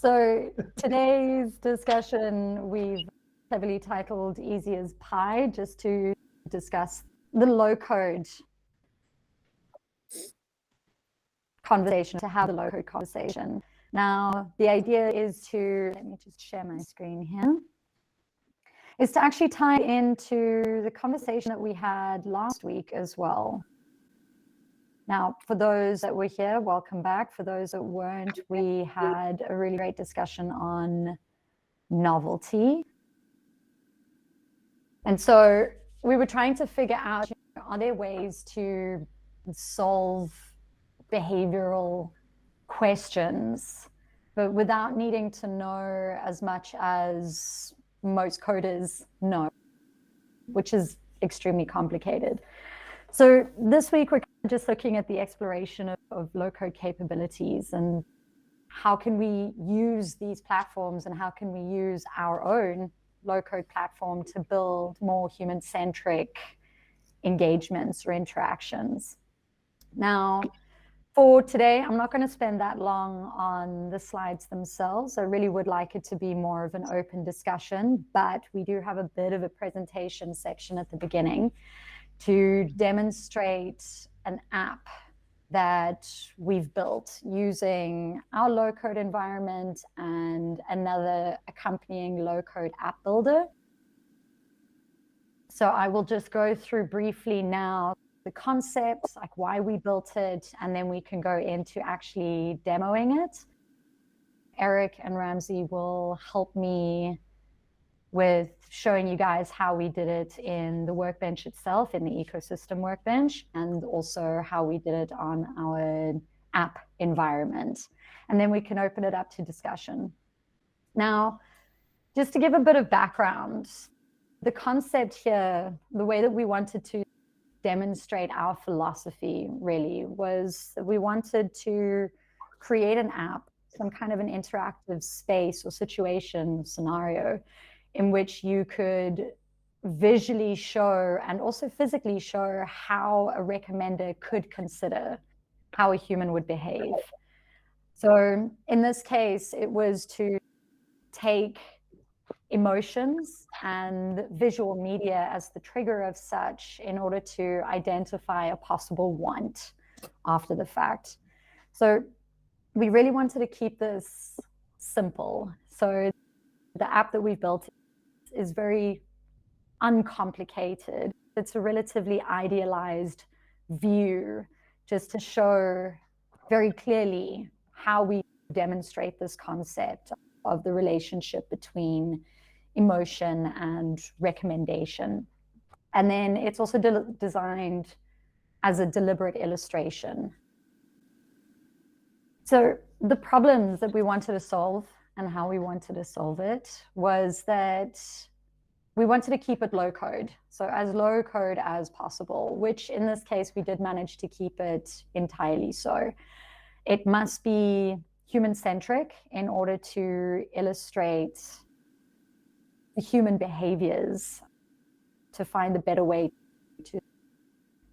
So today's discussion, we've heavily titled Easy as Pie, just to discuss the low-code conversation, to have the low-code conversation. Now, the idea is to, let me just share my screen here, is to actually tie into the conversation that we had last week as well. Now, for those that were here, welcome back. For those that weren't, we had a really great discussion on novelty. And so we were trying to figure out, are there ways to solve behavioral questions, but without needing to know as much as most coders know, which is extremely complicated. So this week, we're just looking at the exploration of low-code capabilities and how can we use these platforms and how can we use our own low-code platform to build more human-centric engagements or interactions. Now, for today, I'm not going to spend that long on the slides themselves. I really would like it to be more of an open discussion, but we do have a bit of a presentation section at the beginning to demonstrate an app that we've built using our low-code environment and another accompanying low-code app builder. So I will just go through briefly now the concepts, like why we built it, and then we can go into actually demoing it. Eric and Ramsey will help me with showing you guys how we did it in the workbench itself, in the ecosystem workbench, and also how we did it on our app environment. And then we can open it up to discussion. Now, just to give a bit of background, the concept here, the way that we wanted to demonstrate our philosophy really was that we wanted to create an app, some kind of an interactive space or situation, scenario, in which you could visually show and also physically show how a recommender could consider how a human would behave. So in this case, it was to take emotions and visual media as the trigger of such in order to identify a possible want after the fact. So we really wanted to keep this simple. So the app that we've built is very uncomplicated. It's a relatively idealized view just to show very clearly how we demonstrate this concept of the relationship between emotion and recommendation. And then it's also designed as a deliberate illustration. So the problems that we wanted to solve and how we wanted to solve it was that we wanted to keep it low code. So as low code as possible, which in this case, we did manage to keep it entirely so. It must be human-centric in order to illustrate the human behaviors, to find a better way to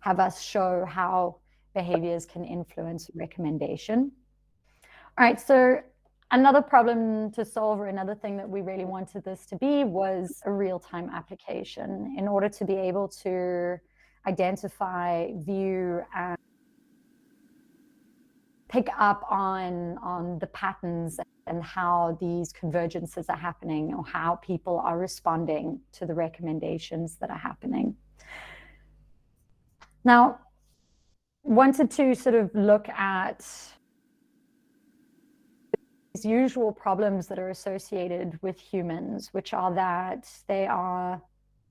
have us show how behaviors can influence recommendation. All right, so another problem to solve, or another thing that we really wanted this to be, was a real-time application in order to be able to identify, view, and pick up on the patterns and how these convergences are happening, or how people are responding to the recommendations that are happening. Now, wanted to sort of look at these usual problems that are associated with humans, which are that they are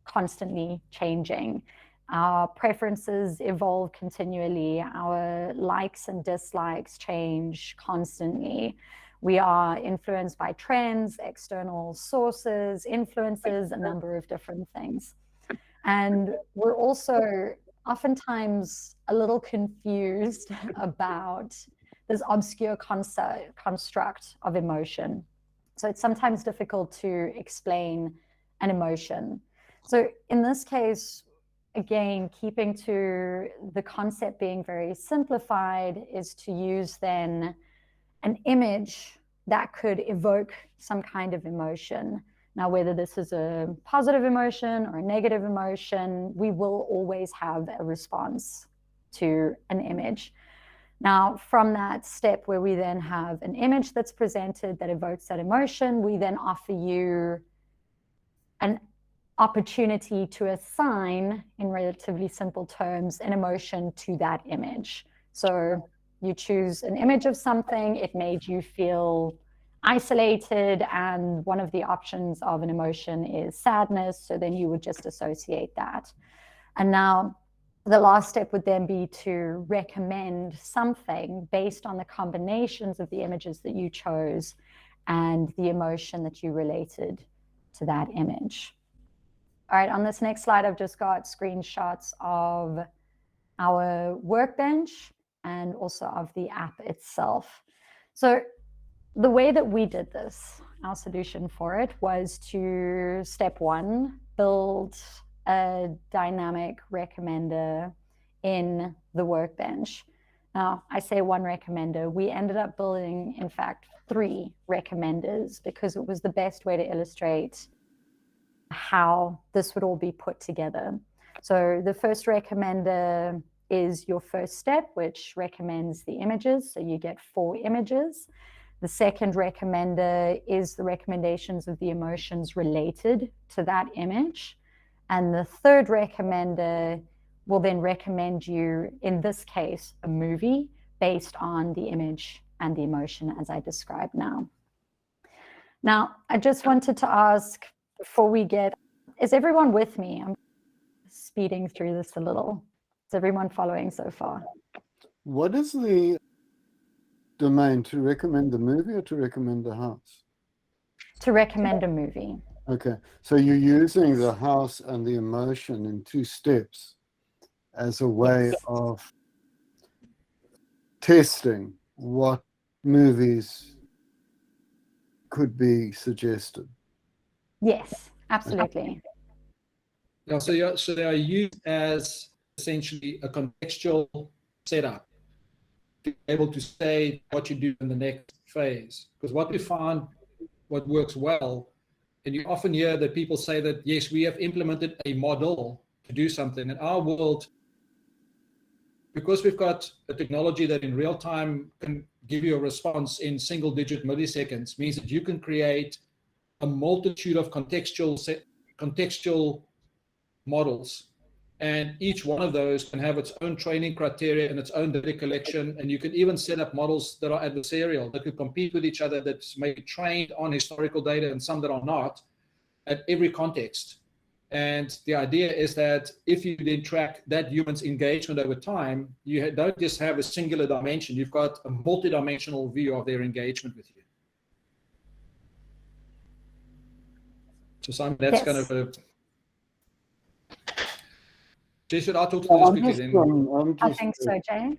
constantly changing. Our preferences evolve continually. Our likes and dislikes change constantly. We are influenced by trends, external sources, influences, a number of different things. And we're also oftentimes a little confused about this obscure construct of emotion. So it's sometimes difficult to explain an emotion. So in this case, again, keeping to the concept being very simplified, is to use then an image that could evoke some kind of emotion. Now, whether this is a positive emotion or a negative emotion, we will always have a response to an image. Now, from that step where we then have an image that's presented that evokes that emotion, we then offer you an opportunity to assign, in relatively simple terms, an emotion to that image. So you choose an image of something, it made you feel isolated, and one of the options of an emotion is sadness, so then you would just associate that. And now the last step would then be to recommend something based on the combinations of the images that you chose and the emotion that you related to that image. All right, on this next slide, I've just got screenshots of our workbench and also of the app itself. So the way that we did this, our solution for it, was to, step one, build a dynamic recommender in the workbench. Now, I say one recommender. We ended up building, in fact, 3 recommenders because it was the best way to illustrate how this would all be put together. So the first recommender is your first step, which recommends the images. So you get 4 images. The second recommender is the recommendations of the emotions related to that image. And the third recommender will then recommend you, in this case, a movie based on the image and the emotion as I described now. Now, I just wanted to ask before we get, is everyone with me? I'm speeding through this a little. Is everyone following so far? What is the domain, to recommend the movie or to recommend the house? To recommend a movie. Okay, so you're using the house and the emotion in 2 steps as a way of testing what movies could be suggested. Yes, absolutely. Yeah, so they are used as essentially a contextual setup to be able to say what you do in the next phase. Because what we found, what works well, and you often hear that people say that, yes, we have implemented a model to do something. In our world, because we've got a technology that in real time can give you a response in single-digit milliseconds, means that you can create a multitude of contextual models. And each one of those can have its own training criteria and its own data collection. And you can even set up models that are adversarial, that could compete with each other, that's maybe trained on historical data and some that are not, at every context. And the idea is that if you then track that human's engagement over time, you don't just have a singular dimension, you've got a multidimensional view of their engagement with you. So Simon, that's kind of a... Jay, should I talk to this quickly then? I'm just, I think so, Jay.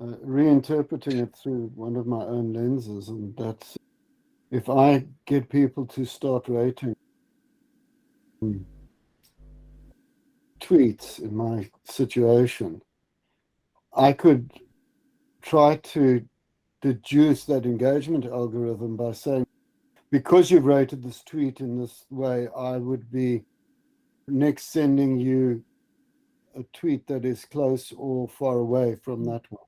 Reinterpreting it through one of my own lenses, and that's if I get people to start rating tweets in my situation, I could try to deduce that engagement algorithm by saying, because you've rated this tweet in this way, I would be next sending you a tweet that is close or far away from that one.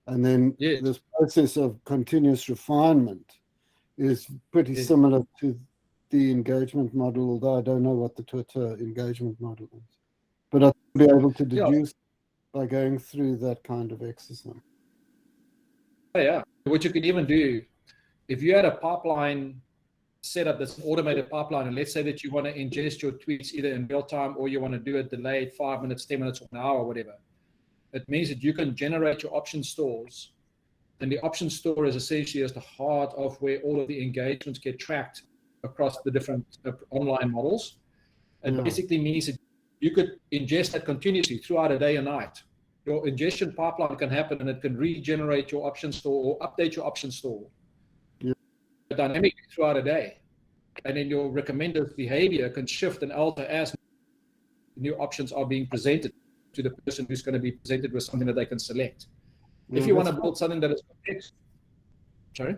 And then this process of continuous refinement is pretty similar to the engagement model, although I don't know what the Twitter engagement model is. But I'll be able to deduce by going through that kind of exercise. Yeah, what you could even do, if you had a pipeline setup that's an automated pipeline, and let's say that you want to ingest your tweets either in real time or you want to do it delayed 5 minutes, 10 minutes, or an hour, or whatever. It means that you can generate your option stores, and the option store is essentially as the heart of where all of the engagements get tracked across the different online models. It basically means that you could ingest that continuously throughout a day and night. Your ingestion pipeline can happen, and it can regenerate your option store or update your option store dynamically throughout a day. And then your recommended behavior can shift and alter as new options are being presented to the person who's going to be presented with something that they can select. If you want to build something that is complex, sorry?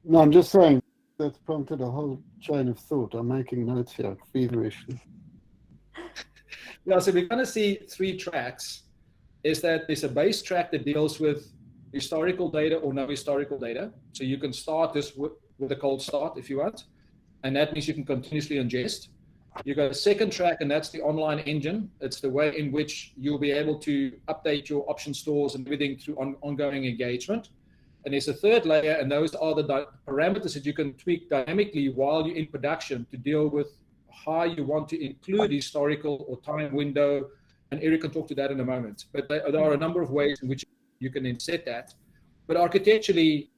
No, I'm just saying that's prompted a whole chain of thought. I'm making notes here feverishly. Yeah, so we're going to see three tracks. Is that there's a base track that deals with historical data or no historical data. So you can start this with a cold start if you want. And that means you can continuously ingest. You got a second track, and that's the online engine. It's the way in which you'll be able to update your option stores and everything through ongoing engagement. And there's a third layer, and those are the parameters that you can tweak dynamically while you're in production to deal with how you want to include historical or time window. And Eric can talk to that in a moment. But there are a number of ways in which you can then set that. But architecturally,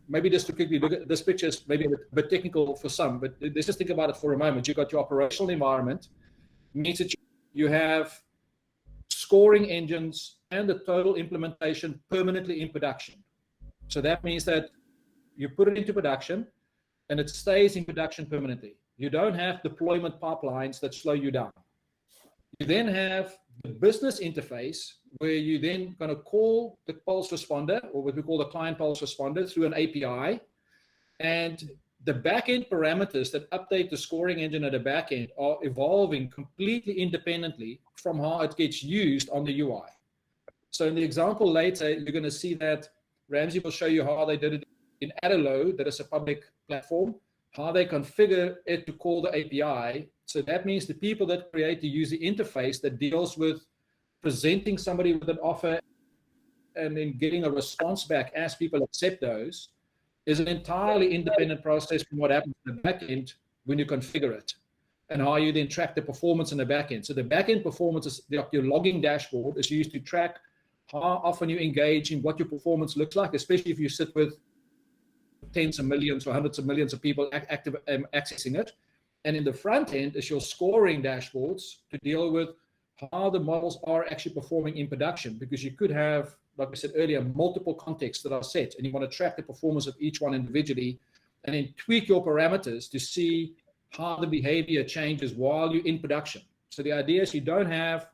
maybe just to quickly look at this picture is maybe a bit technical for some, but let's just think about it for a moment. You've got your operational environment, means that you have scoring engines and the total implementation permanently in production. So that means that you put it into production and it stays in production permanently. You don't have deployment pipelines that slow you down. You then have the business interface where you then going to call the pulse responder, or what we call the client pulse responder, through an API. And the backend parameters that update the scoring engine at the backend are evolving completely independently from how it gets used on the UI. So in the example later, you're going to see that Ramsey will show you how they did it in Adulthood, that is a public platform, how they configure it to call the API. So that means the people that create the user interface that deals with presenting somebody with an offer and then getting a response back as people accept those is an entirely independent process from what happens in the back end when you configure it, and how you then track the performance in the back end. So the back end performance is your logging dashboard is used to track how often you engage in what your performance looks like, especially if you sit with tens of millions or hundreds of millions of people active accessing it. And in the front end is your scoring dashboards to deal with how the models are actually performing in production, because you could have, like I said earlier, multiple contexts that are set, and you want to track the performance of each one individually and then tweak your parameters to see how the behavior changes while you're in production. So the idea is you don't have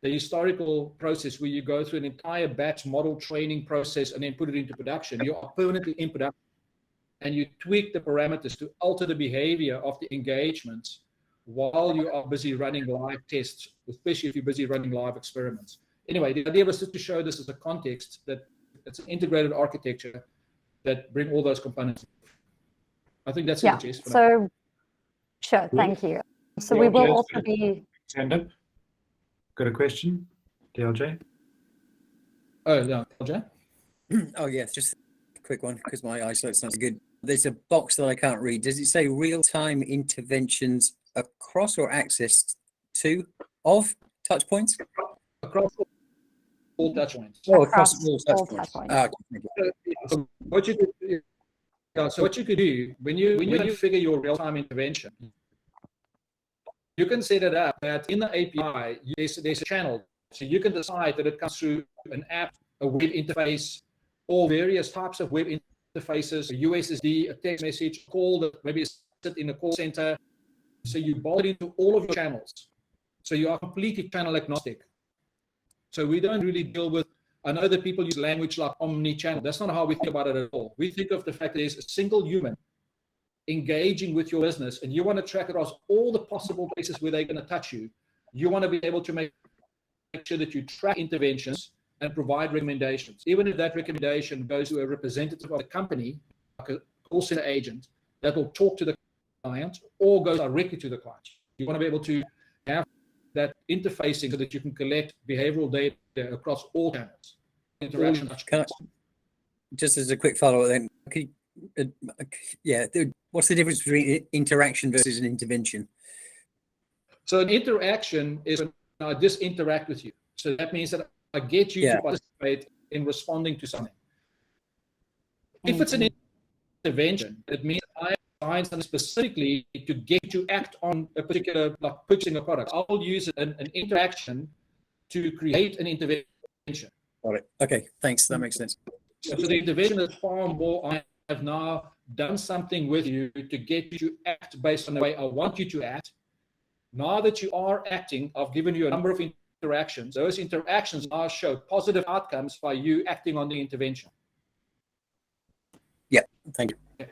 the historical process where you go through an entire batch model training process and then put it into production. You are permanently in production, and you tweak the parameters to alter the behavior of the engagements while you are busy running live tests, especially if you're busy running live experiments. Anyway, the idea was just to show this as a context that it's an integrated architecture that bring all those components. I think that's it, Jess. So, sure, thank you. So we will also be... Stand up. Got a question, DLJ? Oh, yeah, DLJ? Oh, yes, just a quick one, because my eyesight's not good. There's a box that I can't read. Does it say real-time interventions across or access to of touch points? Across all touch points. Oh, across all touch points. So what you could do when you figure your real-time intervention, you can set it up that in the API there's a channel, so you can decide that it comes through an app, a web interface, or various types of web interfaces, a USSD, a text message, call that maybe sit in a call center. So you bolt it into all of your channels. So you are completely channel agnostic. So we don't really deal with, I know that people use language like omni-channel. That's not how we think about it at all. We think of the fact that there's a single human engaging with your business, and you want to track across all the possible places where they're going to touch you. You want to be able to make sure that you track interventions and provide recommendations. Even if that recommendation goes to a representative of the company, like a call center agent, that will talk to the client or go directly to the client. You want to be able to have that interfacing so that you can collect behavioral data across all channels. Interaction. Just as a quick follow-up then, what's the difference between interaction versus an intervention? So an interaction is when I just interact with you. So that means that I get you to participate in responding to something. If it's an intervention, it means I assign something specifically to get you to act on a particular, like purchasing a product. I'll use an interaction to create an intervention. Got it. Okay, thanks. That makes sense. So the intervention is far more, I have now done something with you to get you to act based on the way I want you to act. Now that you are acting, I've given you a number of interactions. Those interactions now show positive outcomes by you acting on the intervention. Yeah, thank you.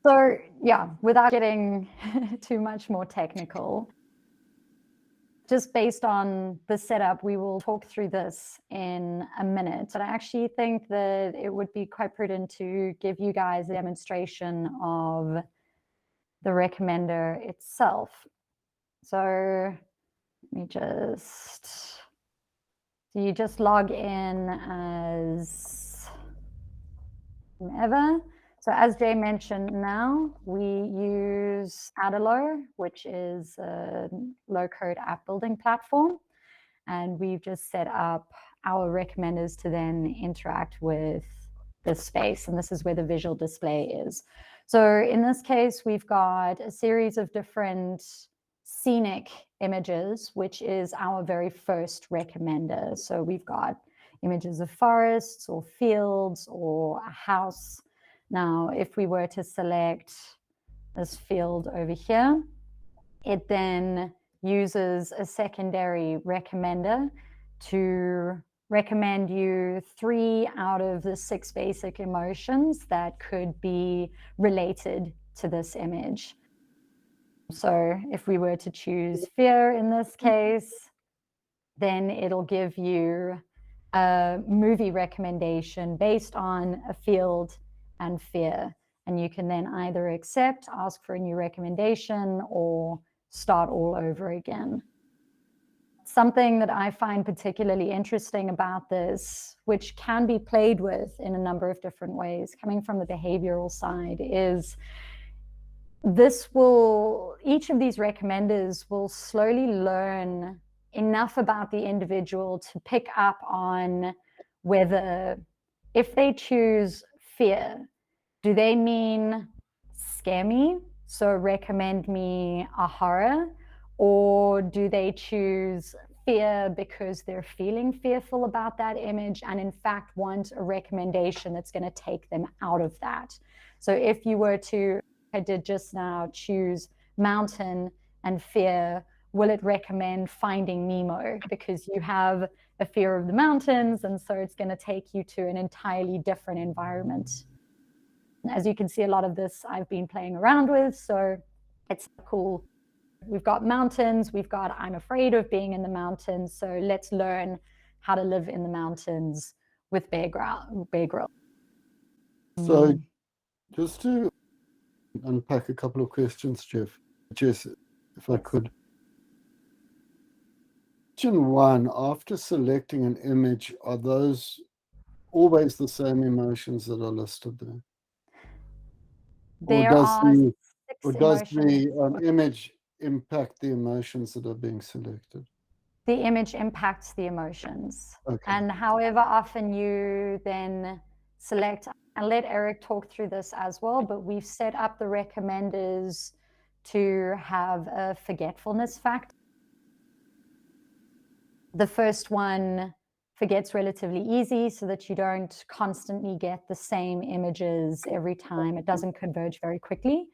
So yeah, without getting too much more technical, just based on the setup, we will talk through this in a minute. But I actually think that it would be quite prudent to give you guys a demonstration of the recommender itself. So let me just, so you just log in as whomever. So as Jay mentioned now, we use Adalo, which is a low-code app building platform. And we've just set up our recommenders to then interact with this space. And this is where the visual display is. So in this case, we've got a series of different scenic images, which is our very first recommender. So we've got images of forests or fields or a house. Now, if we were to select this field over here, it then uses a secondary recommender to recommend you 3 out of the 6 basic emotions that could be related to this image. So if we were to choose fear in this case, then it'll give you a movie recommendation based on a field and fear. And you can then either accept, ask for a new recommendation, or start all over again. Something that I find particularly interesting about this, which can be played with in a number of different ways, coming from the behavioral side, is each of these recommenders will slowly learn enough about the individual to pick up on whether, if they choose fear, do they mean scare me, so recommend me a horror, or do they choose fear because they're feeling fearful about that image and in fact want a recommendation that's going to take them out of that? So if you were to, I did just now, choose mountain and fear, will it recommend Finding Nemo because you have a fear of the mountains, and so it's going to take you to an entirely different environment? As you can see, a lot of this I've been playing around with, so it's cool. We've got mountains, we've got I'm afraid of being in the mountains, so let's learn how to live in the mountains with Bear Grylls. So just to unpack a couple of questions, Jess, if I could. Question 1, after selecting an image, are those always the same emotions that are listed there? There are 6 does emotions. the image impact the emotions that are being selected? The image impacts the emotions. Okay. And however often you then select, and let Eric talk through this as well, but we've set up the recommenders to have a forgetfulness factor. The first one forgets relatively easy so that you don't constantly get the same images every time. It doesn't converge very quickly.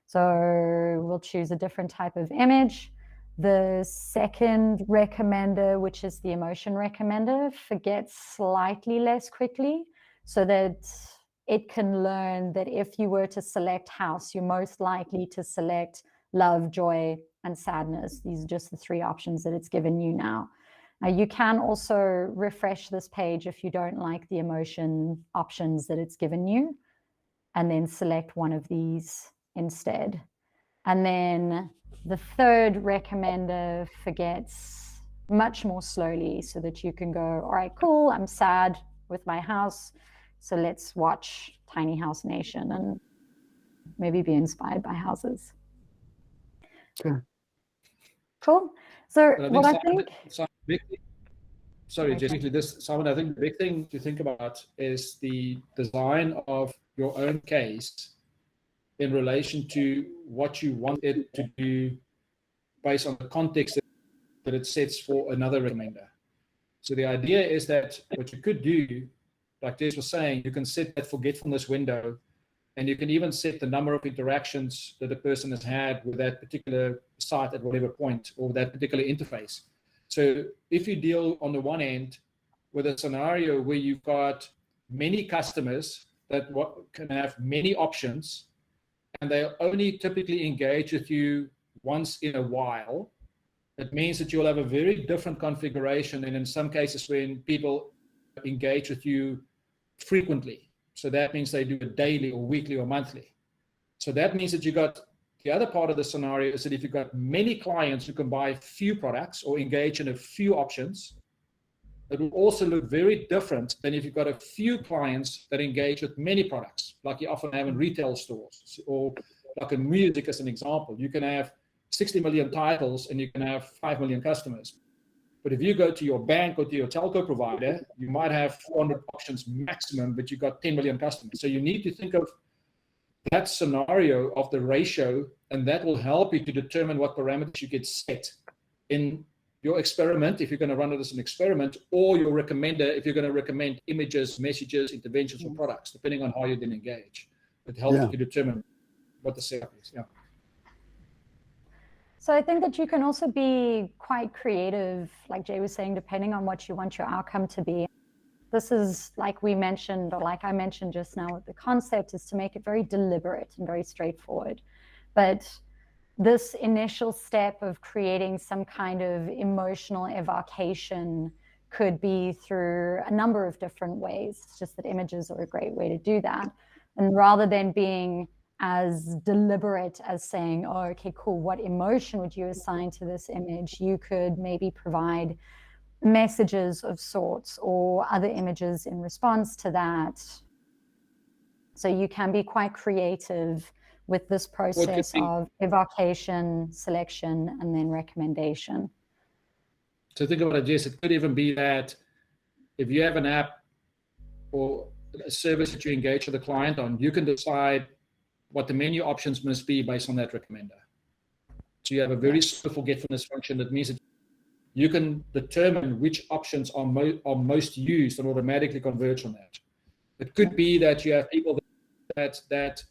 So we'll choose a different type of image. The second recommender, which is the emotion recommender, forgets slightly less quickly so that it can learn that if you were to select house, you're most likely to select love, joy, and sadness. These are just the 3 options that it's given you now. You can also refresh this page if you don't like the emotion options that it's given you, and then select one of these instead. And then the third recommender forgets much more slowly so that you can go, all right, cool, I'm sad with my house, so let's watch Tiny House Nation and maybe be inspired by houses. Okay. Cool. So what I think... Sorry, just this, Simon, I think the big thing to think about is the design of your own case in relation to what you want it to do based on the context that it sets for another recommender. So the idea is that what you could do, like Jess was saying, you can set that forgetfulness window, and you can even set the number of interactions that the person has had with that particular site at whatever point, or that particular interface. So if you deal on the one end with a scenario where you've got many customers that can have many options, and they only typically engage with you once in a while, it means that you'll have a very different configuration, and in some cases when people engage with you frequently. So that means they do it daily or weekly or monthly. So that means that you got the other part of the scenario is that if you've got many clients who can buy few products or engage in a few options, it will also look very different than if you've got a few clients that engage with many products, like you often have in retail stores, or like in music as an example. You can have 60 million titles and you can have 5 million customers. But if you go to your bank or to your telco provider, you might have 400 options maximum, but you've got 10 million customers. So you need to think of that scenario of the ratio, and that will help you to determine what parameters you get set in your experiment, if you're going to run it as an experiment, or your recommender, if you're going to recommend images, messages, interventions, or products, depending on how you then engage. It helps you to determine what the setup is. Yeah. So I think that you can also be quite creative, like Jay was saying, depending on what you want your outcome to be. This is, like we mentioned, or like I mentioned just now, the concept is to make it very deliberate and very straightforward. But this initial step of creating some kind of emotional evocation could be through a number of different ways. It's just that images are a great way to do that. And rather than being as deliberate as saying, oh, okay, cool, what emotion would you assign to this image? You could maybe provide messages of sorts or other images in response to that. So you can be quite creative with this process of evocation, selection, and then recommendation. So think about it, Jess. It could even be that if you have an app or a service that you engage with a client on, you can decide what the menu options must be based on that recommender. So you have a very simple forgetfulness function that means that you can determine which options are most used and automatically converge on that. It could be that you have people that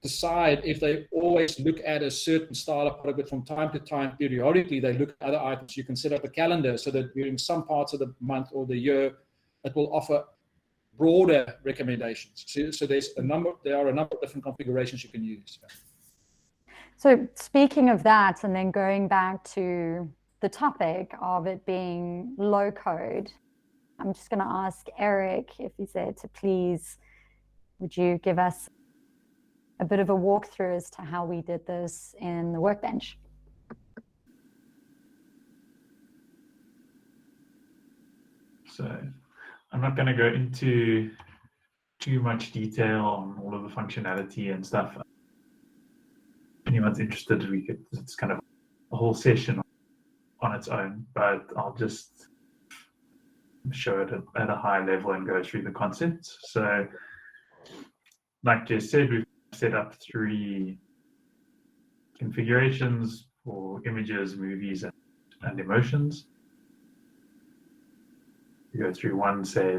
decide if they always look at a certain style of product, but from time to time, periodically, they look at other items. You can set up a calendar so that during some parts of the month or the year, it will offer broader recommendations. So there are a number of different configurations you can use. So speaking of that, and then going back to the topic of it being low code, I'm just going to ask Eric if he's there to please, would you give us a bit of a walkthrough as to how we did this in the Workbench? So I'm not going to go into too much detail on all of the functionality and stuff. If anyone's interested, it's kind of a whole session on its own, but I'll just show it at a high level and go through the concepts. So like Jess said, we've set up 3 configurations for images, movies, and emotions. We go through one, say,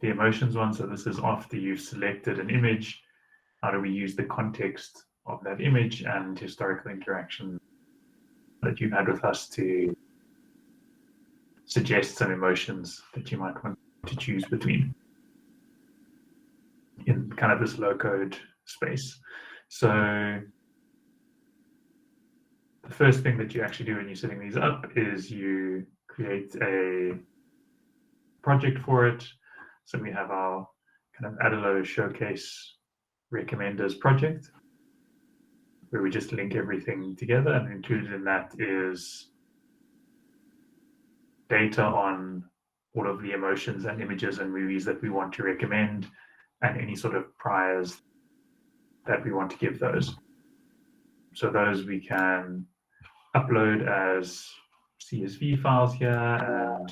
the emotions one. So this is after you've selected an image. How do we use the context of that image and historical interaction that you've had with us to suggest some emotions that you might want to choose between in kind of this low code space. So the first thing that you actually do when you're setting these up is you create a project for it. So we have our kind of Adelo showcase recommenders project, where we just link everything together, and included in that is data on all of the emotions and images and movies that we want to recommend, and any sort of priors that we want to give those. So those we can upload as CSV files here and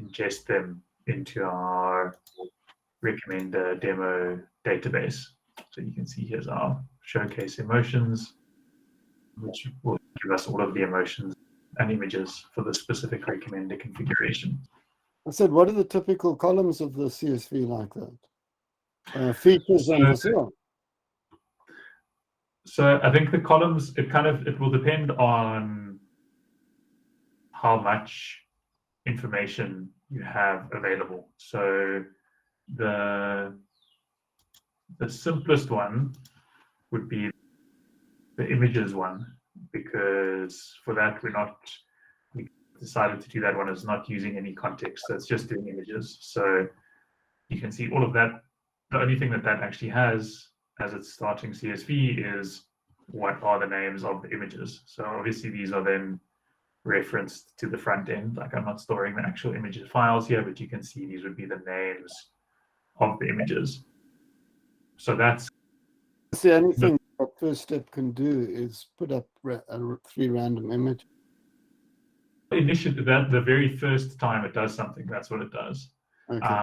ingest them into our recommender demo database. So you can see here's our showcase emotions, which will give us all of the emotions and images for the specific recommender configuration. I said, what are the typical columns of the CSV like that? Features and so on. So I think the columns, it will depend on how much information you have available. So the simplest one would be the images one, because for that we decided to do that one as not using any context. So it's just doing images. So you can see all of that. The only thing that actually has as it's starting CSV is what are the names of the images. So obviously these are then referenced to the front end. Like I'm not storing the actual images files here, but you can see these would be the names of the images. So that's the only thing that first step can do is put up 3 random images. initially the very first time it does something, that's what it does. Okay.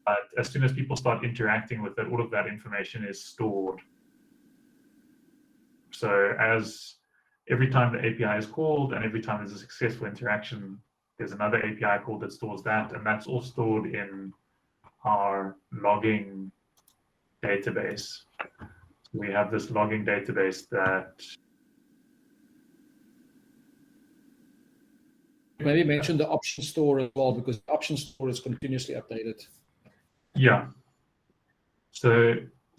But as soon as people start interacting with it, all of that information is stored. So as every time the API is called and every time there's a successful interaction, there's another API call that stores that, and that's all stored in our logging database. So we have this logging database that Maybe mention the option store as well, because the option store is continuously updated. yeah. So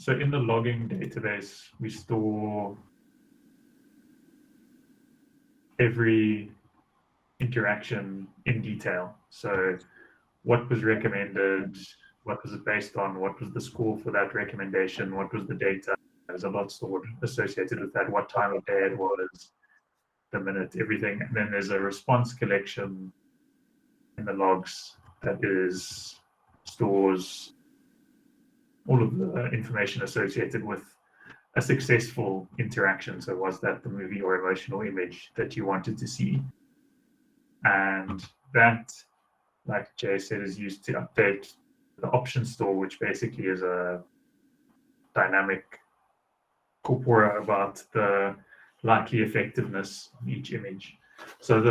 in the logging database, we store every interaction in detail. So what was recommended, what was it based on, what was the score for that recommendation, what was the data, there's a lot stored associated with that, what time of day it was, the minute, everything. And then there's a response collection in the logs that stores all of the information associated with a successful interaction. So was that the movie or emotional image that you wanted to see? And that, like Jay said, is used to update the option store, which basically is a dynamic corpora about the likely effectiveness of each image. So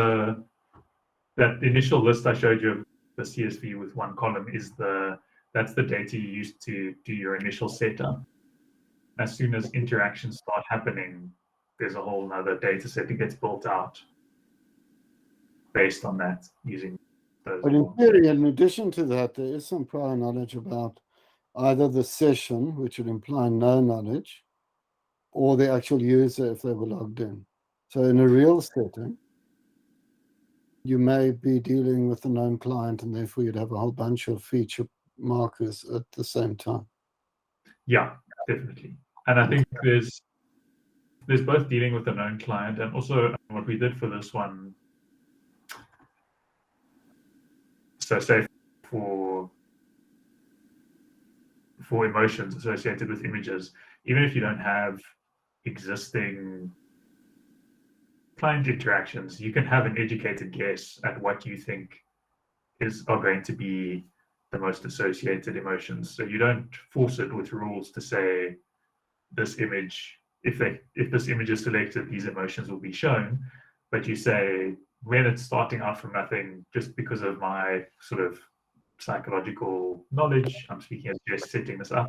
that initial list I showed you of the CSV with one column is that's the data you used to do your initial setup. As soon as interactions start happening, there's a whole other data set that gets built out based on that using those. But in theory, in addition to that, there is some prior knowledge about either the session, which would imply no knowledge, or the actual user if they were logged in. So in a real setting, you may be dealing with a known client, and therefore you'd have a whole bunch of feature markers at the same time. Yeah, definitely. And I think there's both dealing with a known client and also what we did for this one. So say for emotions associated with images, even if you don't have existing client interactions, you can have an educated guess at what you think are going to be the most associated emotions. So you don't force it with rules to say this image, if this image is selected, these emotions will be shown. But you say when it's starting out from nothing, just because of my sort of psychological knowledge, I'm speaking as just setting this up,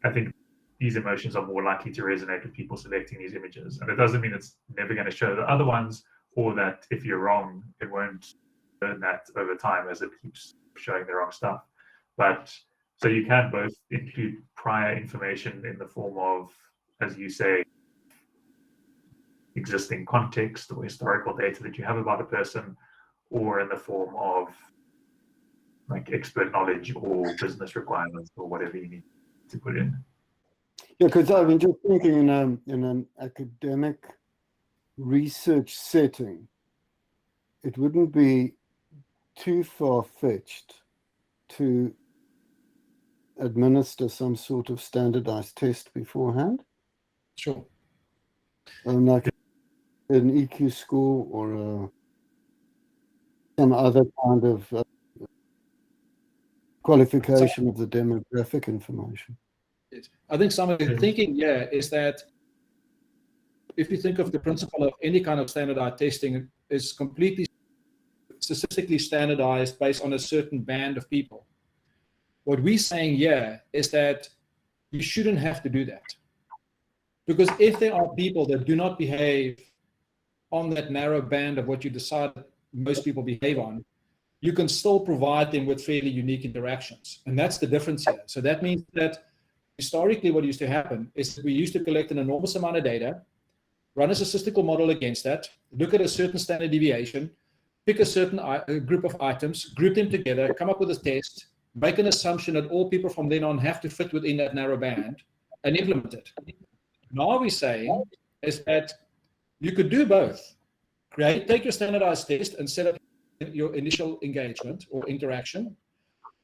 I think these emotions are more likely to resonate with people selecting these images. And it doesn't mean it's never going to show the other ones, or that if you're wrong, it won't learn that over time as it keeps showing the wrong stuff. But so you can both include prior information in the form of, as you say, existing context or historical data that you have about a person, or in the form of like expert knowledge or business requirements or whatever you need to put in. Yeah, because I mean, just thinking in an academic research setting, it wouldn't be too far-fetched to administer some sort of standardized test beforehand. Sure. Like an EQ score or some other kind of qualification of the demographic information. I think some of the thinking, is that if you think of the principle of any kind of standardized testing, is completely statistically standardized based on a certain band of people. What we're saying here is that you shouldn't have to do that. Because if there are people that do not behave on that narrow band of what you decide most people behave on, you can still provide them with fairly unique interactions. And that's the difference here. So that means that historically what used to happen is that we used to collect an enormous amount of data, run a statistical model against that, look at a certain standard deviation, pick a certain group of items, group them together, come up with a test, make an assumption that all people from then on have to fit within that narrow band, and implement it. Now we're saying is that you could do both. Take your standardized test and set up your initial engagement or interaction,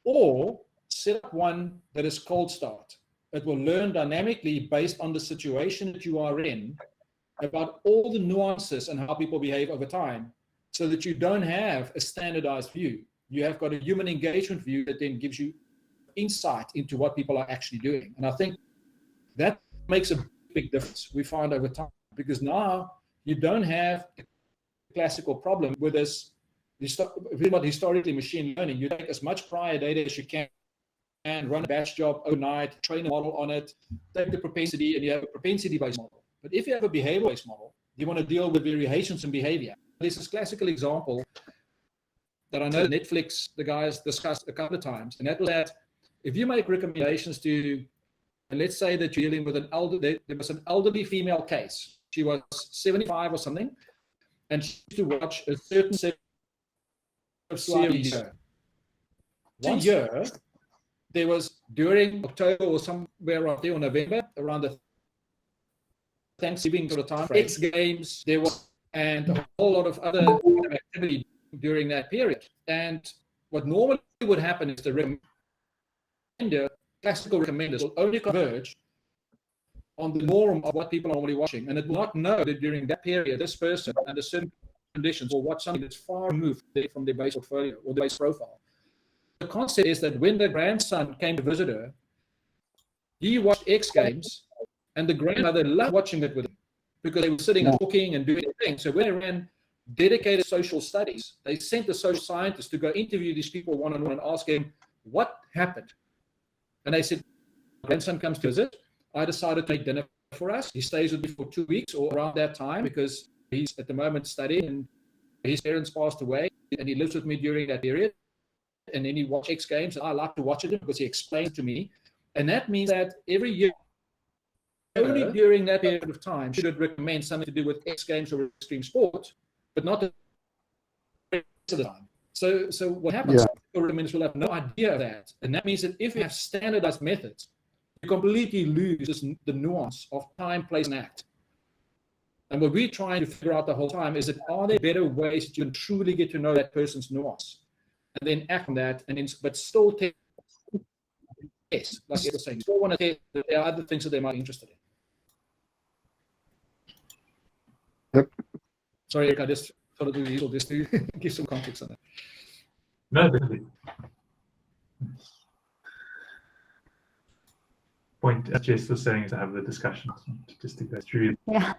or set up one that is cold start. It will learn dynamically based on the situation that you are in about all the nuances and how people behave over time, so that you don't have a standardized view. You have got a human engagement view that then gives you insight into what people are actually doing. And I think that makes a big difference, we find over time, because now you don't have a classical problem with this, historically machine learning. You take as much prior data as you can and run a batch job overnight, train a model on it, take the propensity, and you have a propensity-based model. But if you have a behavior-based model, you want to deal with variations in behavior. There's this classical example that I know Netflix, the guys discussed a couple of times, and that was that if you make recommendations to, and let's say that you're dealing with there was an elderly female case. She was 75 or something, and she used to watch a certain set of series. One year, there was during October or somewhere around there, or November, around the Thanksgiving sort of time, X Games, there was, and a whole lot of other activity during that period. And what normally would happen is the classical recommenders will only converge on the norm of what people are normally watching, and it will not know that during that period, this person under certain conditions will watch something that's far removed from their base portfolio or their base profile. The concept is that when the grandson came to visit her, he watched X Games, and the grandmother loved watching it with him because they were sitting and talking and doing things. So when they ran dedicated social studies, they sent the social scientists to go interview these people one-on-one and ask him, what happened? And they said, grandson comes to visit. I decided to make dinner for us. He stays with me for 2 weeks or around that time because he's at the moment studying and his parents passed away, and he lives with me during that period. And then he watches X Games, and I like to watch it because he explains to me. And that means that every year, only during that period of time, should it recommend something to do with X Games or extreme sport, but not the rest of the time. So what happens, recommenders will have no idea of that. And that means that if you have standardized methods, you completely lose the nuance of time, place, and act. And what we're trying to figure out the whole time is that are there better ways that you can truly get to know that person's nuance and then act on that, and then, but still test, like you were saying, still want to test that there are other things that they might be interested in. Yep. Sorry, Eric, I just thought it would be useful just to give some context on that. No, definitely. Point, as Jess was saying, is to have the discussion, just to go through. Yeah.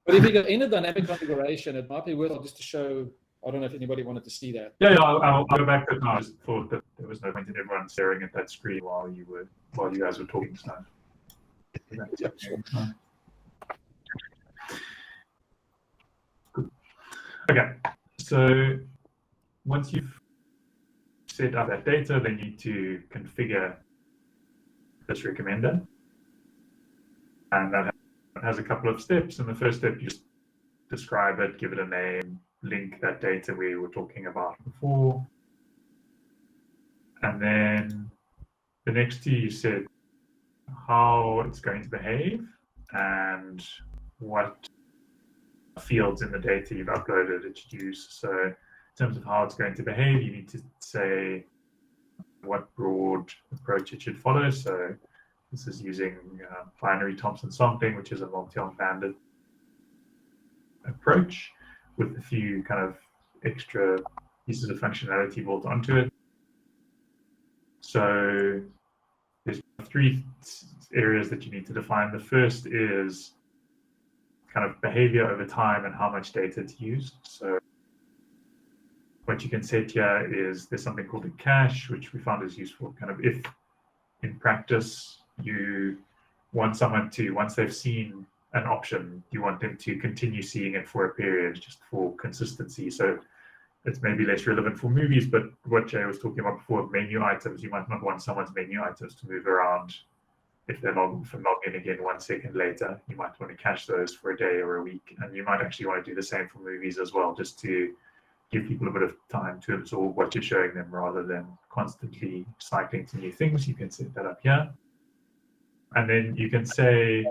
But if you go in a dynamic configuration, it might be worthwhile just to show. I don't know if anybody wanted to see that. Yeah, I'll go back to it now. I just thought that there was no point in everyone staring at that screen while you guys were talking. So. Yeah, sure. Good. Okay, so once you've set up that data, then you need to configure this recommender, and that has a couple of steps. And the first step, you just describe it, give it a name, link that data we were talking about before, and then the next two, you said how it's going to behave and what fields in the data you've uploaded it should use. So in terms of how it's going to behave, you need to say what broad approach it should follow. So this is using binary Thompson sampling, which is a multi-arm banded approach with a few kind of extra pieces of functionality built onto it. So there's three areas that you need to define. The first is kind of behavior over time and how much data to use. So what you can set here is there's something called a cache, which we found is useful kind of if in practice you want someone to, once they've seen an option, you want them to continue seeing it for a period just for consistency. So it's maybe less relevant for movies, but what Jay was talking about before, menu items, you might not want someone's menu items to move around if they're logging again 1 second later, you might want to cache those for a day or a week. And you might actually want to do the same for movies as well, just to give people a bit of time to absorb what you're showing them rather than constantly cycling to new things. You can set that up here. And then you can say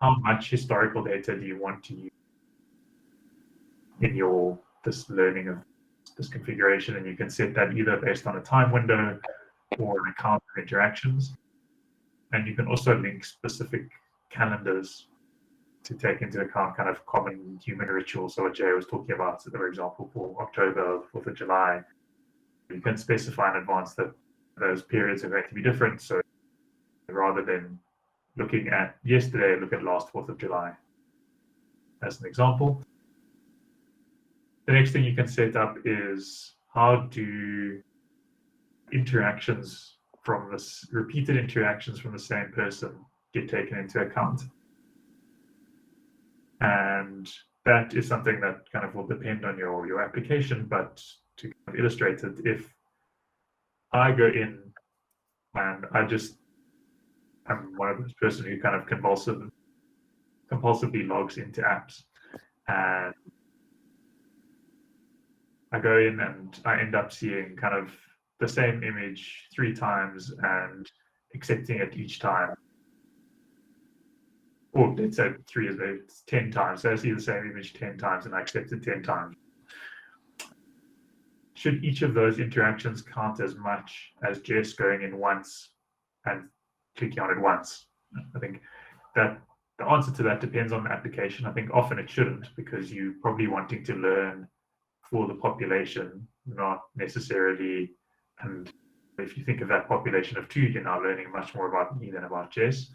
how much historical data do you want to use in this learning of this configuration, and you can set that either based on a time window or an account of interactions. And you can also link specific calendars to take into account kind of common human rituals. So what Jay was talking about, so for example, for October, 4th of July, you can specify in advance that those periods are going to be different. So rather than looking at yesterday, look at last 4th of July as an example. The next thing you can set up is how do interactions from this repeated interactions from the same person get taken into account. And that is something that kind of will depend on your application, but to kind of illustrate it, if I go in and I'm one of those person who kind of compulsively logs into apps, and I go in and I end up seeing kind of the same image 3 times and accepting it each time. Or let's say 3 is 10 times. So I see the same image 10 times and I accept it 10 times. Should each of those interactions count as much as just going in once and clicking on it once? I think that the answer to that depends on the application. I think often it shouldn't, because you're probably wanting to learn for the population, not necessarily. And if you think of that population of 2, you're now learning much more about me than about Jess.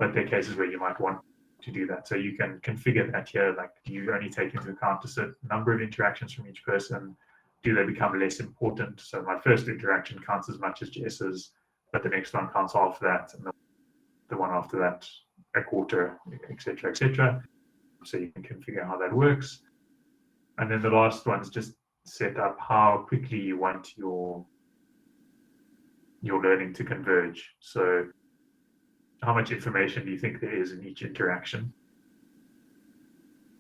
But there are cases where you might want to do that. So you can configure that here, like, do you only take into account a certain number of interactions from each person? Do they become less important? So my first interaction counts as much as Jess's, but the next one counts half that, and the one after that a quarter, etc., etc. So you can configure how that works. And then the last one is just set up how quickly you want your learning to converge. So how much information do you think there is in each interaction?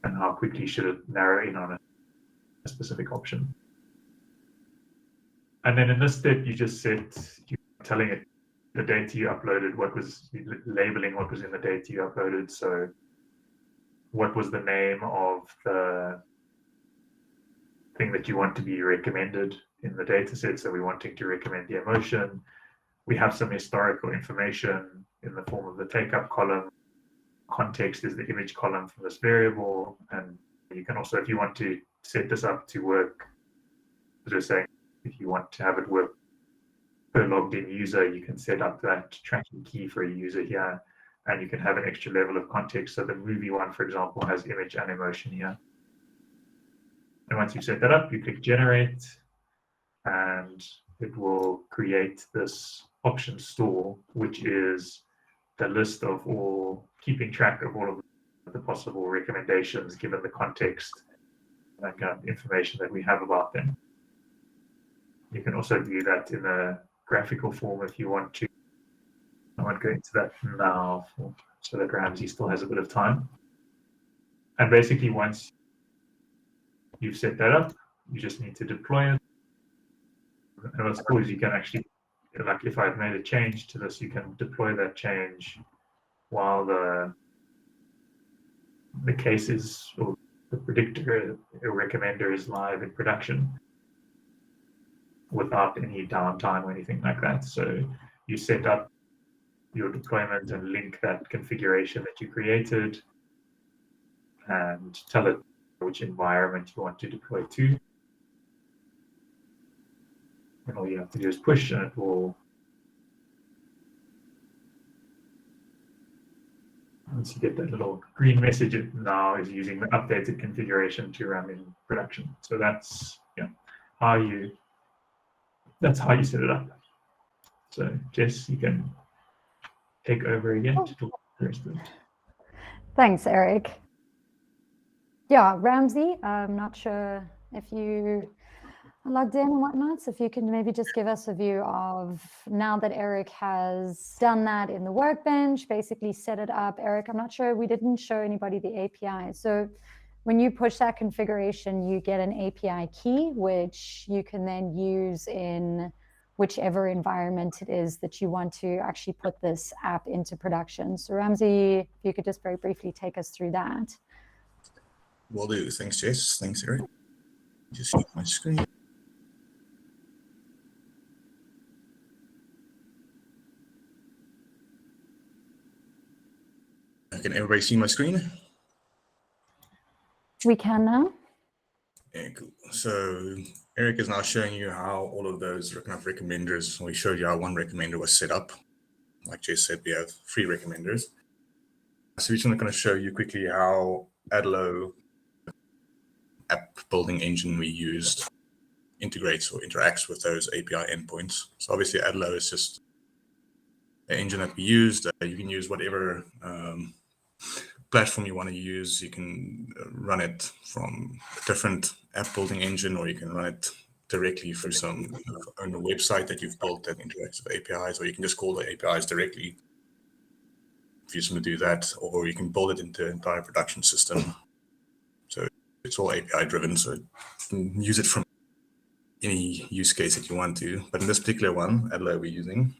And how quickly should it narrow in on a specific option? And then in this step, you just you're telling it the data you uploaded, labeling what was in the data you uploaded. So what was the name of the thing that you want to be recommended in the data set? So we're wanting to recommend the emotion. We have some historical information in the form of the take-up column. Context is the image column from this variable. And you can also, if you want to set this up to work, as we're saying, if you want to have it work per logged in user, you can set up that tracking key for a user here, and you can have an extra level of context. So the movie one, for example, has image and emotion here. And once you set that up, you click generate, and it will create this option store, which is the list of keeping track of all of the possible recommendations given the context and kind of information that we have about them. You can also view that in a graphical form if you want to. I won't go into that now so that Ramsey still has a bit of time. And basically, once you've set that up, you just need to deploy it. And what's cool is you can actually, like if I've made a change to this, you can deploy that change while the case is, or the predictor or recommender is live in production without any downtime or anything like that. So you set up your deployment and link that configuration that you created and tell it which environment you want to deploy to. And all you have to do is push, and it will, once you get that little green message, it now is using the updated configuration to run in production. So that's how you set it up. So Jess, you can take over again to talk the rest of it. Thanks, Eric. Yeah, Ramsey, I'm not sure if you logged in and whatnot. So if you can maybe just give us a view of, now that Eric has done that in the Workbench, basically set it up. Eric, I'm not sure, we didn't show anybody the API. So when you push that configuration, you get an API key, which you can then use in whichever environment it is that you want to actually put this app into production. So Ramsey, if you could just very briefly take us through that. Will do. Thanks, Jess. Thanks, Eric. Just share my screen. Can everybody see my screen? We can now. Yeah, cool. So Eric is now showing you how all of those kind of recommenders, we showed you how one recommender was set up. Like Jess said, we have 3 recommenders. So we're just going to show you quickly how Adlo app building engine we used integrates or interacts with those API endpoints. So obviously Adlo is just an engine that we used. You can use whatever platform you want to use. You can run it from a different app building engine, or you can run it directly through some own website that you've built that interacts with APIs, or you can just call the APIs directly if you just want to do that, or you can build it into an entire production system. So it's all API driven, so you can use it from any use case that you want to. But in this particular one, Adlo we're using,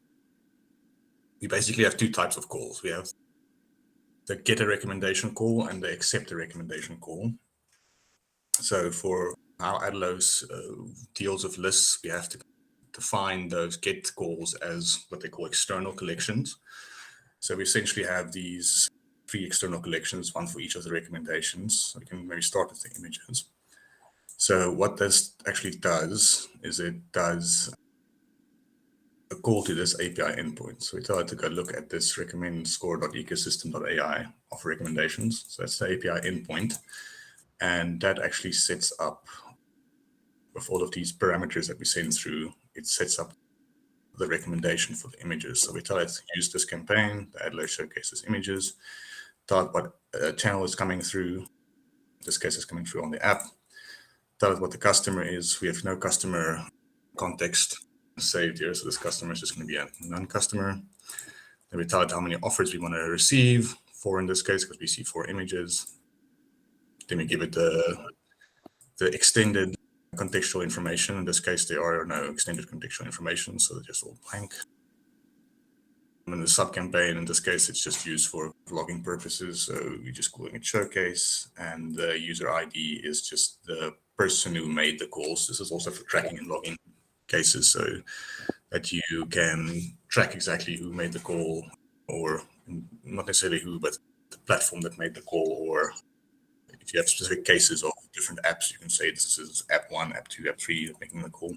we basically have 2 types of calls. We have the get a recommendation call and the accept a recommendation call. So for how Adlo's deals with lists, we have to define those get calls as what they call external collections. So we essentially have these 3 external collections, one for each of the recommendations. So we can maybe start with the images. So what this actually does is it does a call to this API endpoint. So we tell it to go look at this recommend score.ecosystem.ai of recommendations. So that's the API endpoint. And that actually sets up, with all of these parameters that we send through, it sets up the recommendation for the images. So we tell it to use this campaign, the Adlo showcases images, tell it what channel is coming through. In this case, is coming through on the app. Tell it what the customer is. We have no customer context saved here, so this customer is just going to be a non-customer. Then we tell it how many offers we want to receive, 4 in this case, because we see 4 images. Then we give it the extended contextual information. In this case, there are no extended contextual information, so they're just all blank. And in the sub-campaign, in this case, it's just used for logging purposes, so we're just calling it showcase, and the user ID is just the person who made the calls. This is also for tracking and logging cases, so that you can track exactly who made the call, or not necessarily who, but the platform that made the call. Or if you have specific cases of different apps, you can say this is app 1, app 2, app 3 making the call.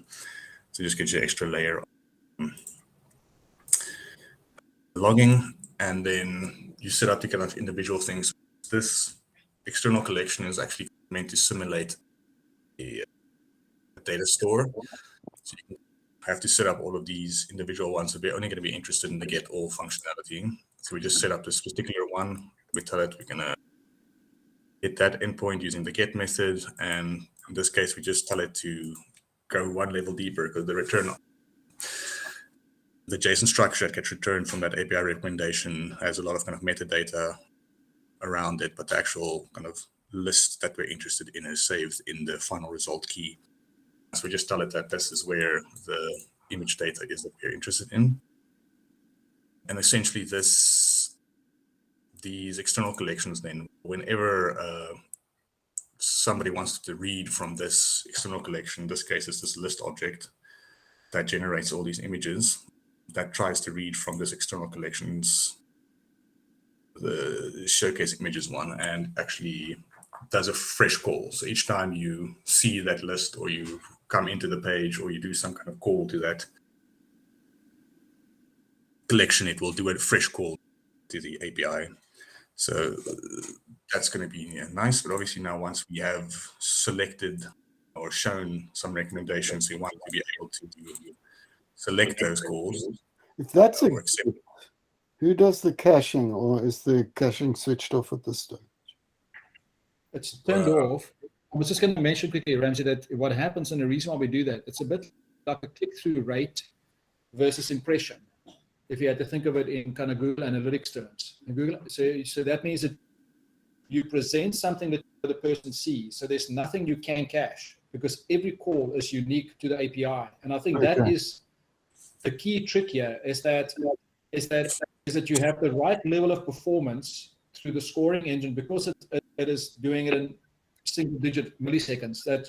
So just gives you an extra layer of logging, and then you set up the kind of individual things. This external collection is actually meant to simulate a data store. So you have to set up all of these individual ones. So we're only going to be interested in the get all functionality. So we just set up this particular one. We tell it we're going to hit that endpoint using the get method. And in this case, we just tell it to go 1 level deeper, because the return, the JSON structure that gets returned from that API recommendation has a lot of kind of metadata around it, but the actual kind of list that we're interested in is saved in the final result key. So we just tell it that this is where the image data is that we're interested in. And essentially these external collections, then whenever somebody wants to read from this external collection, in this case it's this list object that generates all these images, that tries to read from this external collections, the showcase images one, and actually does a fresh call. So each time you see that list, or you come into the page, or you do some kind of call to that collection, it will do a fresh call to the API. So that's going to be nice. But obviously now, once we have selected or shown some recommendations, we want to be able to select those calls. If that's who does the caching, or is the caching switched off at this stage? It's turned off. I was just going to mention quickly, Ramsey, that what happens, and the reason why we do that, it's a bit like a click-through rate versus impression. If you had to think of it in kind of Google Analytics terms. In Google, so that means that you present something that the person sees. So there's nothing you can cache because every call is unique to the API. And I think that is the key trick here is that you have the right level of performance through the scoring engine because it is doing it in single-digit milliseconds, that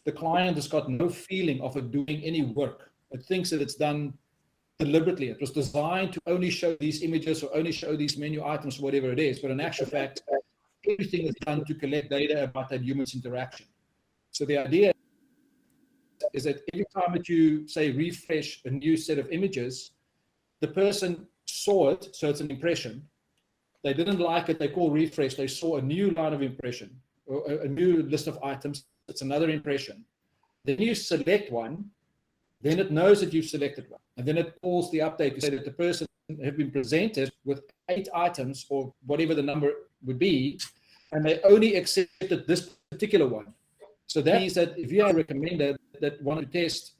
the client has got no feeling of it doing any work. It thinks that it's done deliberately. It was designed to only show these images or only show these menu items, whatever it is. But in actual fact, everything is done to collect data about that human's interaction. So the idea is that every time that you say refresh a new set of images, the person saw it, so it's an impression. They didn't like it, they call refresh, they saw a new line of impression, or a new list of items, it's another impression. Then you select one, then it knows that you've selected one. And then it calls the update to say that the person have been presented with 8 items or whatever the number would be, and they only accepted this particular one. So that means that if you have a recommender that want to test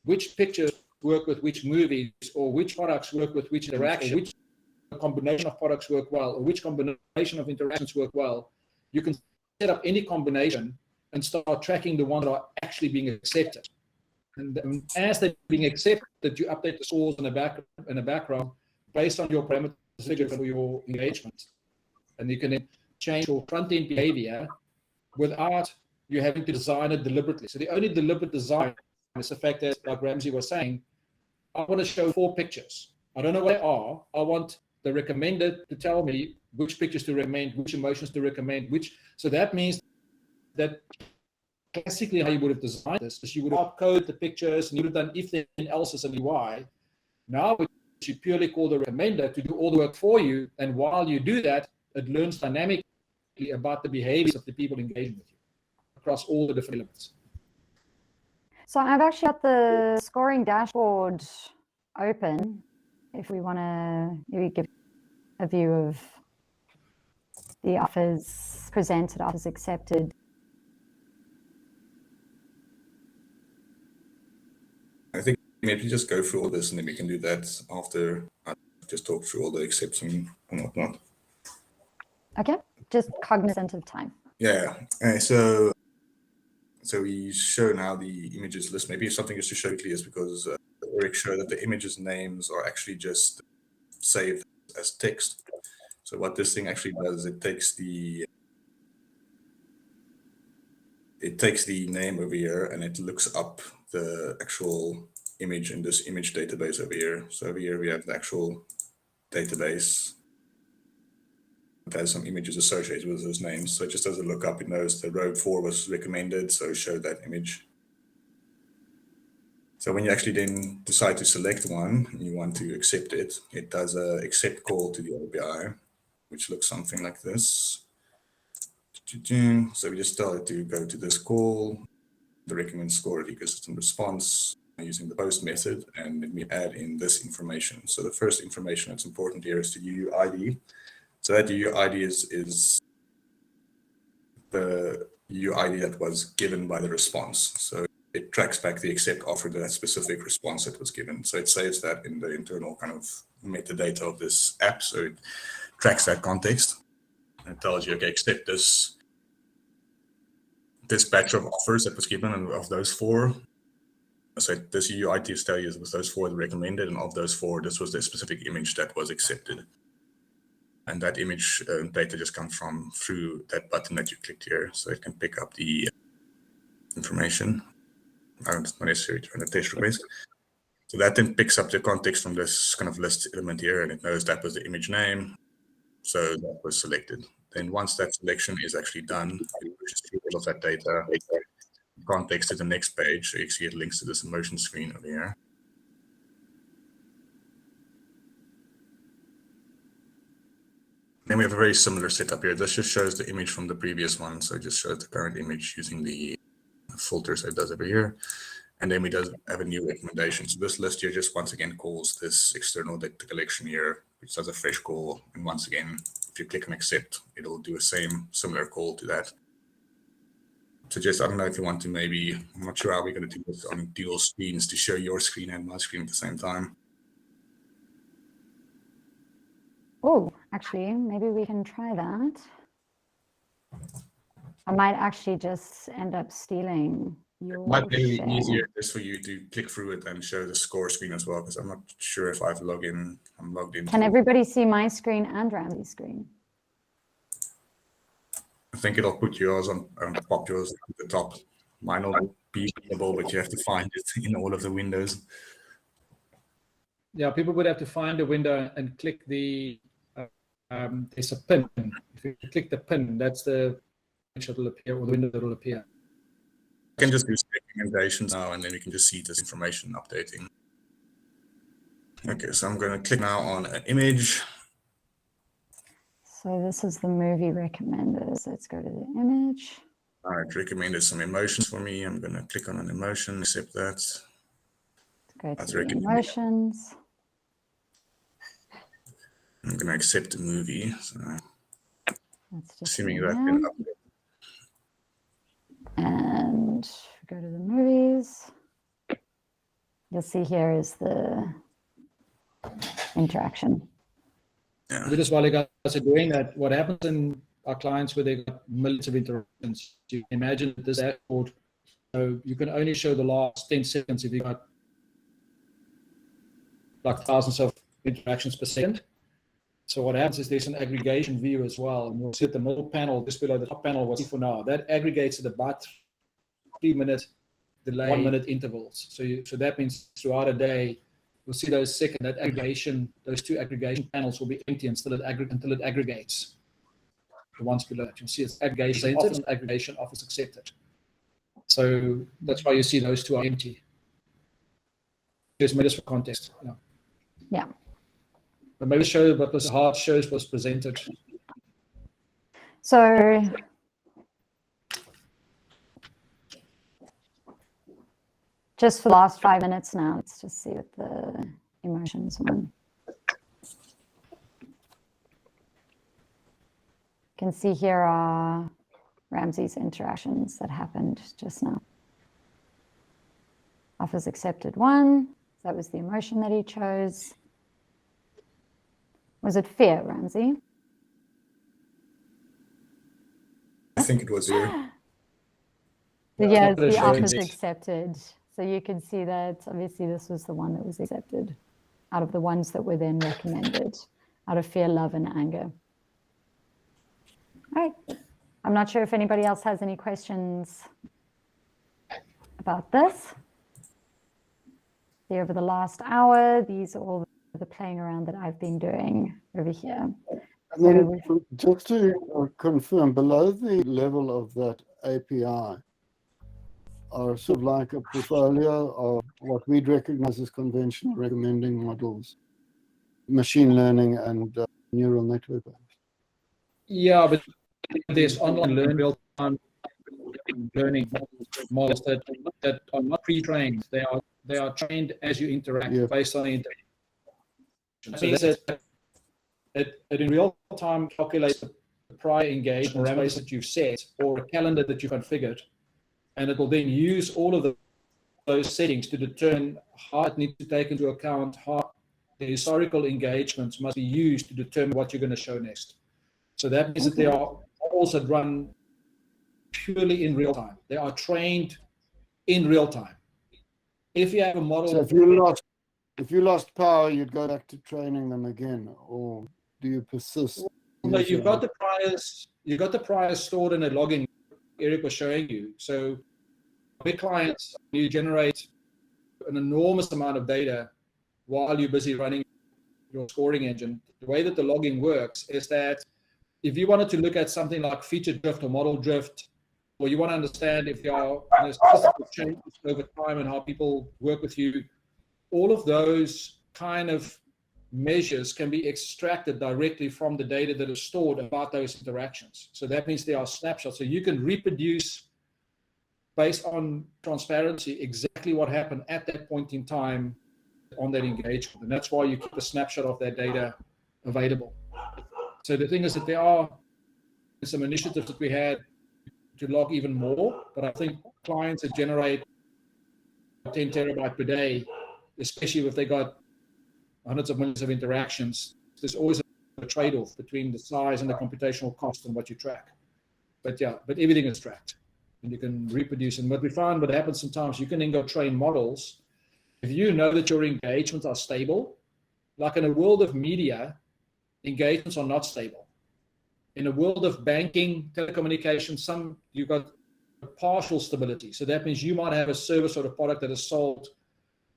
which pictures work with which movies, or which products work with which interaction, which combination of products work well, or which combination of interactions work well, you can set up any combination and start tracking the ones that are actually being accepted. And as they're being accepted, you update the scores in the background based on your parameters for your engagement. And you can then change your front-end behavior without you having to design it deliberately. So the only deliberate design is the fact that, like Ramsey was saying, I want to show 4 pictures. I don't know what they are. I want the recommender to tell me which pictures to recommend, which emotions to recommend, so that means that classically how you would have designed this is you would have coded the pictures and you would have done if then else's and UI. Now you purely call the recommender to do all the work for you, and while you do that, it learns dynamically about the behaviors of the people engaging with you across all the different elements. So I've actually got the scoring dashboard open if we want to maybe give a view of the offers presented, offers accepted. I think maybe just go through all this and then we can do that after I just talk through all the accepts and whatnot. Okay, just cognizant of time. Yeah, so we show now the images list. Maybe something just to show clear is because Eric showed that the images names are actually just saved as text. So what this thing actually does is it takes the name over here and it looks up the actual image in this image database over here. So over here we have the actual database that has some images associated with those names. So it just does a lookup. It knows the row 4 was recommended, so show that image. So when you actually then decide to select one and you want to accept it, it does a accept call to the API, which looks something like this. So we just tell it to go to this call, the recommend score at ecosystem response using the post method, and then we add in this information. So the first information that's important here is the UUID. So that UUID is the UUID that was given by the response. So it tracks back the accept offer to that specific response that was given. So it saves that in the internal kind of metadata of this app. So it tracks that context and tells you, okay, accept this batch of offers that was given, and of those 4. So this UUID tell you was those 4 that recommended, and of those 4, this was the specific image that was accepted. And that image data just comes from through that button that you clicked here. So it can pick up the information. It's not necessary to run a test request. So that then picks up the context from this kind of list element here, and it knows that was the image name. So that was selected. Then once that selection is actually done, it pushes through all of that data, context to the next page. So you see it links to this emotion screen over here. Then we have a very similar setup here. This just shows the image from the previous one. So it just shows the current image using the filters it does over here. And then we have a new recommendation. So this list here just once again calls this external data collection here, which does a fresh call. And once again, if you click on accept, it'll do a similar call to that. suggest, I don't know if you want to maybe, I'm not sure how we're going to do this on dual screens to show your screen and my screen at the same time. Oh, actually, maybe we can try that. I might actually just end up stealing your Might be share. easier just for you to click through it and show the score screen as well, because I'm not sure if I'm logged in. Can everybody see my screen and Ramsey's screen? I think it'll put yours on pop yours at the top. Mine will be visible, but you have to find it in all of the windows. Yeah, people would have to find a window and click the, there's a pin. If you click the pin, that's the page that will appear, or the window that will appear. I can just do recommendations now, and then we can just see this information updating. Okay, so I'm going to click now on an image. So this is the movie recommenders. Let's go to the image. All right, recommended some emotions for me. I'm going to click on an emotion, accept that. Let's go That's to the emotions. I'm going to accept the movie. So Let's just assuming that. that's been updated. And go to the movies. You'll see here is the interaction. Yeah. Just while you guys are doing that, what happens in our clients where they've got millions of interactions, you can imagine this dashboard, so you can only show the last 10 seconds if you've got like thousands of interactions per second. So what happens is there's an aggregation view as well, and you'll see at the middle panel, just below the top panel, what's for now. That aggregates at about 3-minute delay, 1-minute intervals. So that means throughout a day, you'll see those that aggregation, those two aggregation panels will be empty until it aggregates. The ones below it, you'll see it's aggregation office and aggregation office accepted. So that's why you see those two are empty. Just for context. Yeah. Yeah. But maybe show what was hard shows was presented. So just for the last 5 minutes now, let's just see what the emotions one. You can see here are Ramsey's interactions that happened just now. Offers accepted 1. That was the emotion that he chose. Was it fear, Ramsey? I think it was here. Yeah, it's the offers accepted. So you can see that obviously this was the one that was accepted out of the ones that were then recommended out of fear, love, and anger. All right. I'm not sure if anybody else has any questions about this. See, over the last hour, these are all the playing around that I've been doing over here. And then just to confirm, below the level of that API are sort of like a portfolio of what we'd recognize as conventional recommending models, machine learning and neural network. Yeah, but there's online learning, real-time learning models that are not pre-trained. They are trained as you interact based on the interaction. That means that it in real time calculates the prior engagement parameters that you've set or a calendar that you've configured, and it will then use all of those settings to determine how it needs to take into account how the historical engagements must be used to determine what you're going to show next. So that means that they are models that run purely in real time. They are trained in real time. If you have a model, so if you lost power, you'd go back to training them again, or do you persist? No, you've got the priors stored in a logging Eric was showing you. So with clients, you generate an enormous amount of data while you're busy running your scoring engine. The way that the logging works is that if you wanted to look at something like feature drift or model drift, or you want to understand if there are statistical changes over time and how people work with you, all of those kind of measures can be extracted directly from the data that is stored about those interactions. So that means there are snapshots. So you can reproduce, based on transparency, exactly what happened at that point in time on that engagement. And that's why you keep a snapshot of that data available. So the thing is that there are some initiatives that we had log even more, but I think clients that generate 10 terabyte per day, especially if they got hundreds of millions of interactions, there's always a trade-off between the size and the computational cost and what you track. But yeah, but everything is tracked and you can reproduce. And what we find, what happens sometimes, you can then go train models. If you know that your engagements are stable, like in a world of media, engagements are not stable. In a world of banking, telecommunications, you've got partial stability. So that means you might have a service or a product that is sold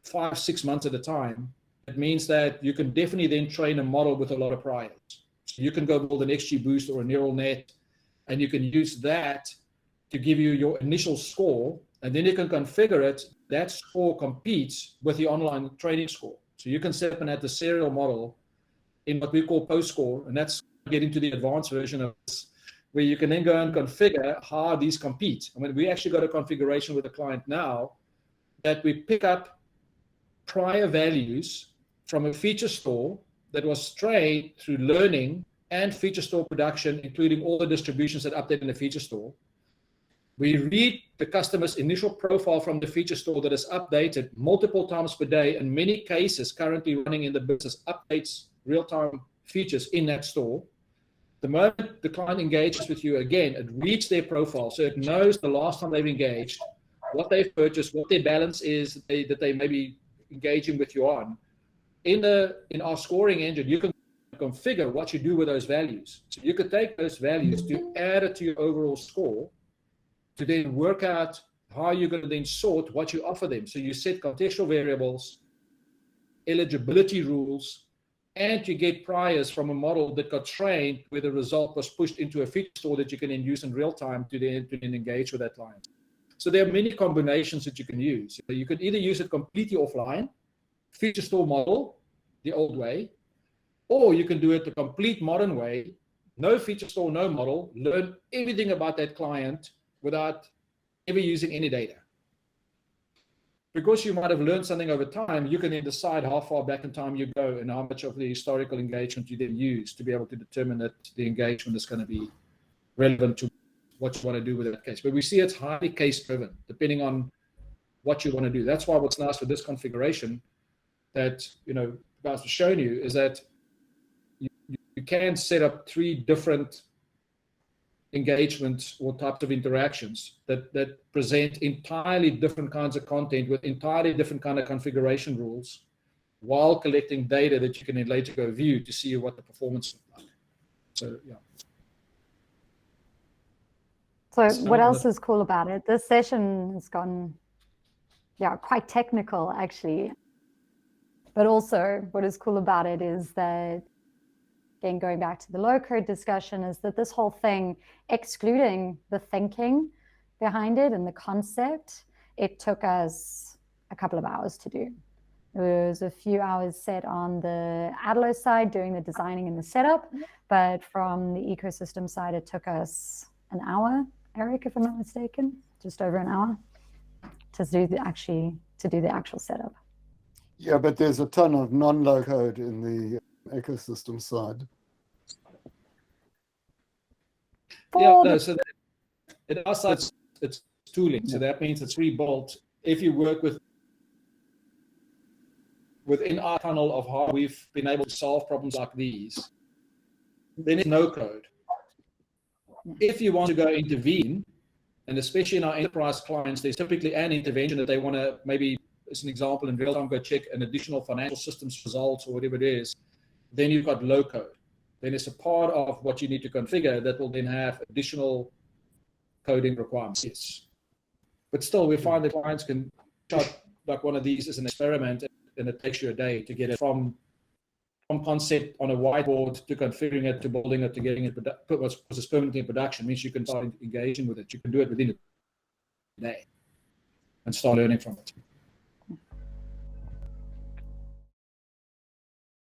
5-6 months at a time. It means that you can definitely then train a model with a lot of priors. So you can go build an XGBoost or a neural net, and you can use that to give you your initial score, and then you can configure it. That score competes with the online training score. So you can set up an adversarial model in what we call post-score, and that's getting to the advanced version of this, where you can then go and configure how these compete. I mean, we actually got a configuration with a client now that we pick up prior values from a feature store that was trained through learning and feature store production, including all the distributions that update in the feature store. We read the customer's initial profile from the feature store that is updated multiple times per day. In many cases, currently running in the business, updates real-time features in that store. The moment the client engages with you again, it reads their profile, so it knows the last time they've engaged, what they've purchased, what their balance is that they may be engaging with you on. In our scoring engine, you can configure what you do with those values. So you could take those values to add it to your overall score, to then work out how you're going to then sort what you offer them. So you set contextual variables, eligibility rules, and you get priors from a model that got trained where the result was pushed into a feature store that you can then use in real time to then engage with that client. So there are many combinations that you can use. You could either use it completely offline, feature store model, the old way, or you can do it the complete modern way, no feature store, no model, learn everything about that client without ever using any data. Because you might have learned something over time, you can then decide how far back in time you go and how much of the historical engagement you then use to be able to determine that the engagement is going to be relevant to what you want to do with that case. But we see it's highly case driven, depending on what you want to do. That's why what's nice with this configuration that guys have shown you is that you can set up 3 different engagements or types of interactions that present entirely different kinds of content with entirely different kind of configuration rules, while collecting data that you can then later go view to see what the performance is like. So yeah. So what else is cool about it? This session has gone, quite technical actually. But also what is cool about it is that, again, going back to the low-code discussion, is that this whole thing, excluding the thinking behind it and the concept, it took us a couple of hours to do. There was a few hours set on the Adlo side doing the designing and the setup, but from the ecosystem side, it took us an hour, Eric, if I'm not mistaken, just over an hour to do the actual setup. Yeah, but there's a ton of non-low code in the ecosystem side. So at our side, it's tooling. So that means it's rebuilt. If you work within our tunnel of how we've been able to solve problems like these, then it's no code. If you want to go intervene, and especially in our enterprise clients, there's typically an intervention that they want to, maybe as an example, in real time go check an additional financial systems results or whatever it is, then you've got low code. Then it's a part of what you need to configure that will then have additional coding requirements. Yes. But still, we find that clients can shot like one of these as an experiment, and it takes you a day to get it from concept on a whiteboard to configuring it to building it to getting it was permanently in production. Means you can start engaging with it. You can do it within a day and start learning from it.